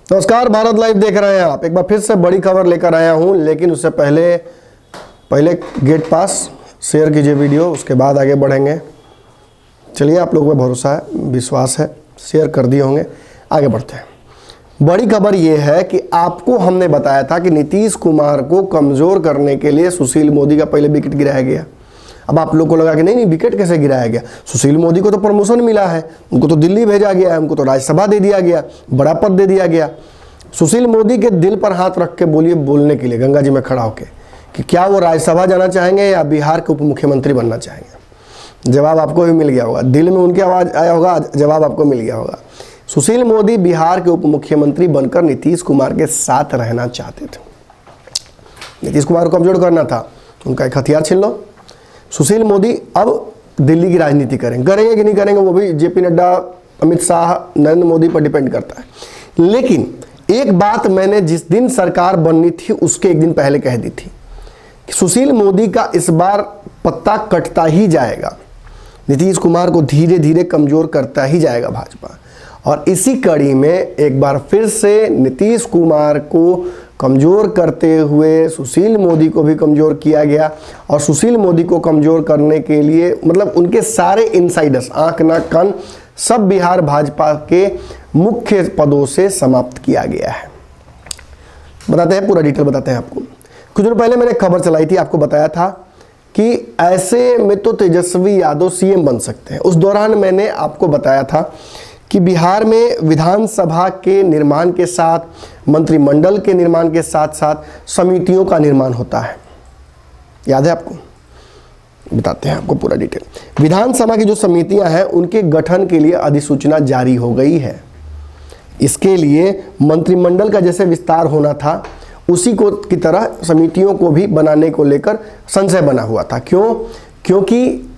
नमस्कार, भारत लाइव देख रहे हैं आप। एक बार फिर से बड़ी खबर लेकर आया हूं, लेकिन उससे पहले गेट पास शेयर कीजिए वीडियो, उसके बाद आगे बढ़ेंगे। चलिए, आप लोगों पर भरोसा है, विश्वास है, शेयर कर दिए होंगे। आगे बढ़ते हैं। बड़ी खबर यह है कि आपको हमने बताया था कि नीतीश कुमार को कमज़ोर करने के लिए सुशील मोदी का पहले विकेट गिराया गया। अब आप लोग को लगा कि नहीं, विकेट कैसे गिराया गया? सुशील मोदी को तो प्रमोशन मिला है, उनको तो दिल्ली भेजा गया है, उनको तो राज्यसभा दे दिया गया, बड़ा पद दे दिया गया। सुशील मोदी के दिल पर हाथ रख के बोलने के लिए गंगा जी में खड़ा होकर कि क्या वो राज्यसभा जाना चाहेंगे या बिहार के उप मुख्यमंत्री बनना चाहेंगे। जवाब आपको भी मिल गया होगा, दिल में उनकी आवाज़ आया होगा, जवाब आपको मिल गया होगा। सुशील मोदी बिहार के उप मुख्यमंत्री बनकर नीतीश कुमार के साथ रहना चाहते थे। नीतीश कुमार को कमजोर करना था, उनका एक हथियार छीन लो। सुशील मोदी अब दिल्ली की राजनीति करेंगे कि नहीं करेंगे, वो भी जेपी नड्डा, अमित शाह, नरेंद्र मोदी पर डिपेंड करता है। लेकिन एक बात मैंने जिस दिन सरकार बननी थी उसके एक दिन पहले कह दी थी कि सुशील मोदी का इस बार पत्ता कटता ही जाएगा, नीतीश कुमार को धीरे धीरे कमजोर करता ही जाएगा भाजपा। और इसी कड़ी में एक बार फिर से नीतीश कुमार को कमज़ोर करते हुए सुशील मोदी को भी कमज़ोर किया गया। और सुशील मोदी को कमज़ोर करने के लिए मतलब उनके सारे इनसाइडर्स, आंख नाक कान, सब बिहार भाजपा के मुख्य पदों से समाप्त किया गया है। बताते हैं, पूरा डिटेल बताते हैं आपको। कुछ दिन पहले मैंने खबर चलाई थी, आपको बताया था कि ऐसे में तो तेजस्वी यादव सीएम बन सकते हैं। उस दौरान मैंने आपको बताया था कि बिहार में विधानसभा के निर्माण के साथ, मंत्रिमंडल के निर्माण के साथ साथ समितियों का निर्माण होता है। याद है आपको? बताते हैं आपको पूरा डिटेल। विधानसभा की जो समितियां हैं उनके गठन के लिए अधिसूचना जारी हो गई है। इसके लिए मंत्रिमंडल का जैसे विस्तार होना था उसी को की तरह समितियों को भी बनाने को लेकर संशय बना हुआ था। क्यों? क्योंकि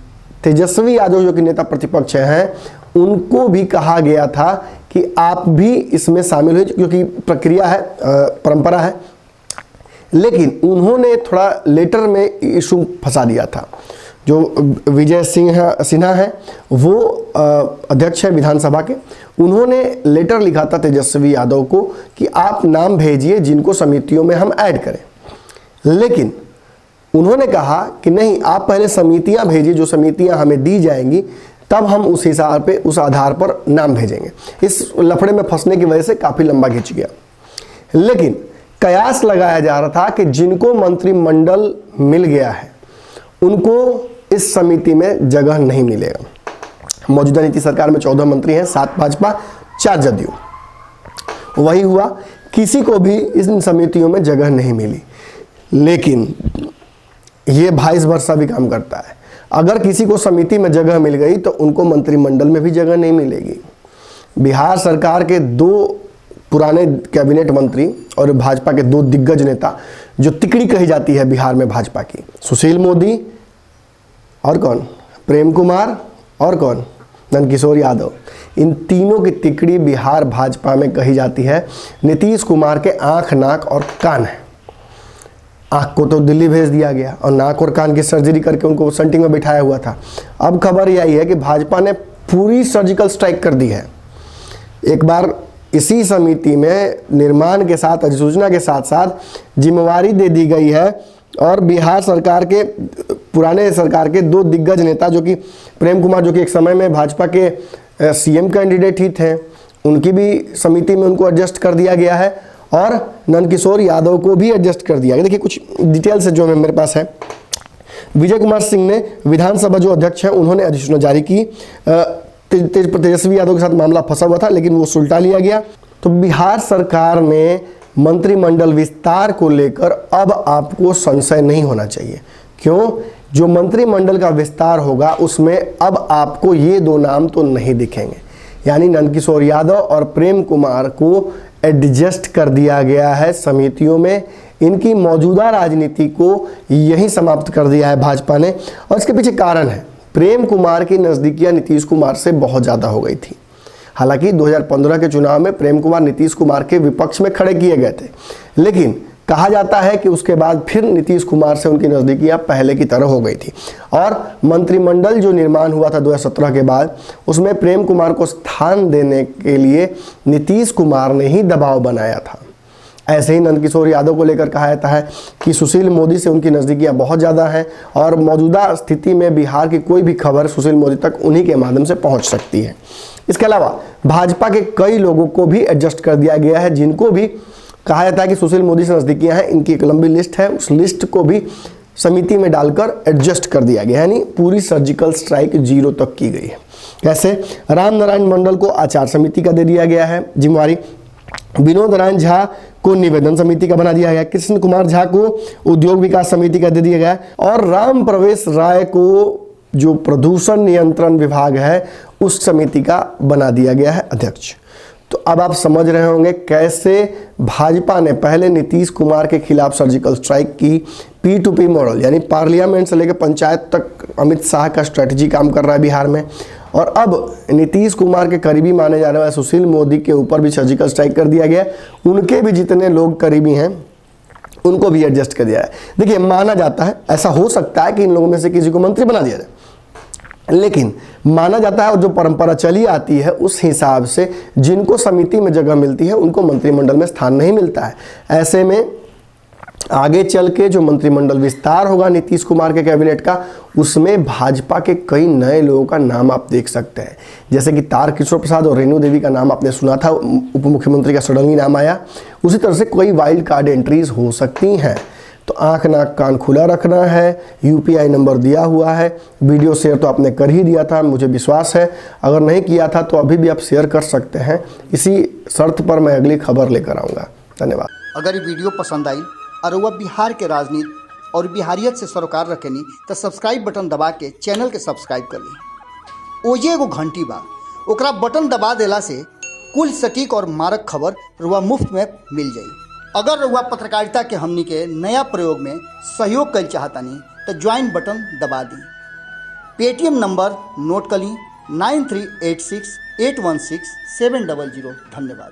तेजस्वी यादव जो कि नेता प्रतिपक्ष हैं, उनको भी कहा गया था कि आप भी इसमें शामिल हुए, क्योंकि प्रक्रिया है, परंपरा है। लेकिन उन्होंने थोड़ा लेटर में इशू फंसा दिया था। जो विजय सिन्हा है, वो अध्यक्ष है विधानसभा के, उन्होंने लेटर लिखा था तेजस्वी यादव को कि आप नाम भेजिए जिनको समितियों में हम ऐड करें। लेकिन उन्होंने कहा कि नहीं, आप पहले समितियां भेजिए, जो समितियां हमें दी जाएंगी तब हम उस हिसाब पे, उस आधार पर नाम भेजेंगे। इस लफड़े में फंसने की वजह से काफ़ी लंबा खिंच गया। लेकिन कयास लगाया जा रहा था कि जिनको मंत्रिमंडल मिल गया है उनको इस समिति में जगह नहीं मिलेगा। मौजूदा नीतीश सरकार में 14 मंत्री हैं, 7 भाजपा, 4 जदयू। वही हुआ, किसी को भी इन समितियों में जगह नहीं मिली। लेकिन ये वाइस वर्सा भी काम करता है। अगर किसी को समिति में जगह मिल गई तो उनको मंत्रिमंडल में भी जगह नहीं मिलेगी। बिहार सरकार के 2 पुराने कैबिनेट मंत्री और भाजपा के 2 दिग्गज नेता, जो तिकड़ी कही जाती है बिहार में भाजपा की, सुशील मोदी और कौन, प्रेम कुमार और कौन, नंदकिशोर यादव, इन तीनों की तिकड़ी बिहार भाजपा में कही जाती है। नीतीश कुमार के आंख, नाक और कान है। आँख को तो दिल्ली भेज दिया गया और नाक और कान की सर्जरी करके उनको सेंटिंग में बिठाया हुआ था। अब खबर यही है कि भाजपा ने पूरी सर्जिकल स्ट्राइक कर दी है। एक बार इसी समिति में निर्माण के साथ, अधिसूचना के साथ साथ जिम्मेवारी दे दी गई है। और बिहार सरकार के, पुराने सरकार के 2 दिग्गज नेता, जो कि प्रेम कुमार, जो कि एक समय में भाजपा के सीएम कैंडिडेट ही थे, उनकी भी समिति में उनको एडजस्ट कर दिया गया है। और नंदकिशोर यादव को भी एडजस्ट कर दिया गया। देखिए कुछ डिटेल्स है जो मेरे पास है। विजय कुमार सिंह ने, विधानसभा जो अध्यक्ष हैं, उन्होंने अधिसूचना जारी की। तेजस्वी यादव के साथ मामला फंसा हुआ था, लेकिन वो सुलटा लिया गया। तो बिहार सरकार में मंत्रिमंडल विस्तार को लेकर अब आपको संशय नहीं होना चाहिए। क्यों? जो मंत्रिमंडल का विस्तार होगा उसमें अब आपको ये 2 नाम तो नहीं दिखेंगे, यानी नंदकिशोर यादव और प्रेम कुमार को एडजस्ट कर दिया गया है समितियों में। इनकी मौजूदा राजनीति को यही समाप्त कर दिया है भाजपा ने। और इसके पीछे कारण है, प्रेम कुमार की नज़दीकियां नीतीश कुमार से बहुत ज़्यादा हो गई थी। हालांकि 2015 के चुनाव में प्रेम कुमार नीतीश कुमार के विपक्ष में खड़े किए गए थे, लेकिन कहा जाता है कि उसके बाद फिर नीतीश कुमार से उनकी नज़दीकियां पहले की तरह हो गई थी और मंत्रिमंडल जो निर्माण हुआ था 2017 के बाद, उसमें प्रेम कुमार को स्थान देने के लिए नीतीश कुमार ने ही दबाव बनाया था। ऐसे ही नंदकिशोर यादव को लेकर कहा जाता है कि सुशील मोदी से उनकी नज़दीकियां बहुत ज़्यादा हैं और मौजूदा स्थिति में बिहार की कोई भी खबर सुशील मोदी तक उन्हीं के माध्यम से पहुंच सकती है। इसके अलावा भाजपा के कई लोगों को भी एडजस्ट कर दिया गया है, जिनको भी कहा जाता है कि सुशील मोदी से नज़दीकियां हैं। इनकी एक लंबी लिस्ट है, उस लिस्ट को भी समिति में डालकर एडजस्ट कर दिया गया, यानी पूरी सर्जिकल स्ट्राइक 0 तक की गई है। कैसे? राम नारायण मंडल को आचार समिति का दे दिया गया है जिम्मेवारी, विनोद नारायण झा को निवेदन समिति का बना दिया गया, कृष्ण कुमार झा को उद्योग विकास समिति का दे दिया गया और राम प्रवेश राय को जो प्रदूषण नियंत्रण विभाग है उस समिति का बना दिया गया है अध्यक्ष। तो अब आप समझ रहे होंगे कैसे भाजपा ने पहले नीतीश कुमार के खिलाफ सर्जिकल स्ट्राइक की। P2P मॉडल यानी पार्लियामेंट से लेकर पंचायत तक अमित शाह का स्ट्रेटजी काम कर रहा है बिहार में, और अब नीतीश कुमार के करीबी माने जाने वाले सुशील मोदी के ऊपर भी सर्जिकल स्ट्राइक कर दिया गया। उनके भी जितने लोग करीबी हैं उनको भी एडजस्ट कर दिया है। देखिए, माना जाता है, ऐसा हो सकता है कि इन लोगों में से किसी को मंत्री बना दिया जाए, लेकिन माना जाता है और जो परंपरा चली आती है उस हिसाब से जिनको समिति में जगह मिलती है उनको मंत्रिमंडल में स्थान नहीं मिलता है। ऐसे में आगे चल के जो मंत्रिमंडल विस्तार होगा नीतीश कुमार के कैबिनेट का, उसमें भाजपा के कई नए लोगों का नाम आप देख सकते हैं, जैसे कि तारकिशोर प्रसाद और रेणु देवी का नाम आपने सुना था, उप मुख्यमंत्री का सडनली नाम आया। उसी तरह से कोई वाइल्ड कार्ड एंट्रीज हो सकती हैं, तो आंख नाक कान खुला रखना है। UPI नंबर दिया हुआ है। वीडियो शेयर तो आपने कर ही दिया था, मुझे विश्वास है। अगर नहीं किया था तो अभी भी आप शेयर कर सकते हैं। इसी शर्त पर मैं अगली खबर लेकर आऊँगा। धन्यवाद। अगर ये वीडियो पसंद आई और वह बिहार के राजनीति और बिहारियत से सरोकार रखेनी तो सब्सक्राइब बटन दबा के चैनल के सब्सक्राइब कर ली। ओजे एगो घंटी बा, ओकरा बटन दबा देला से कुल सटीक और मारक खबर रुआ मुफ्त में मिल जाई। अगर रुआ पत्रकारिता के हमनी के नया प्रयोग में सहयोग कर चाहतानी तो ज्वाइन बटन दबा दी। पेटीएम नंबर नोट कर ली 9386816700। धन्यवाद।